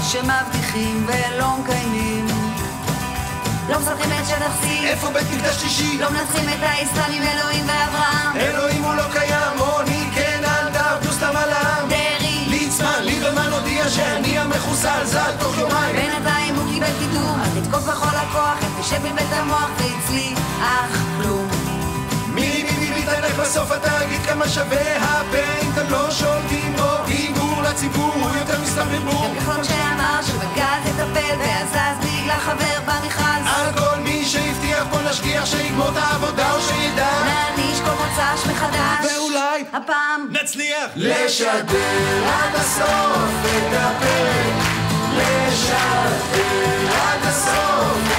שמבטיחים ולא מקיימים. לא מסרחים את שטח C. איפה בית מקדש שלישי? לא מנצחים את האסלאמים, אלוהים ואברהם. אלוהים הוא לא קיים, רוני כן על דארטו סתם על העם. דרי ליצמן, ליברמן הודיע שאני המחוסל זל תוך יומיים. בינתיים הוא קיבל קידום, אז לתקוף בכל הכוח, איך תשב בבית המוח ואצלי אך כלום. מי תלך בסוף אתה אגיד כמה שווה הפנט, הם לא שולטים בו, דיבור לציבור הוא יותר מסתם דיבור. גם כחלון שאמר שבגז יטפל והזז בגלל חבר במכרז. על כל מי שהבטיח בוא נשגיח שיגמור את העבודה או שידע נעניש כל מוצ"ש מחדש, ואולי הפעם נצליח לשדר עד הסוף את הפרק, לשדר עד הסוף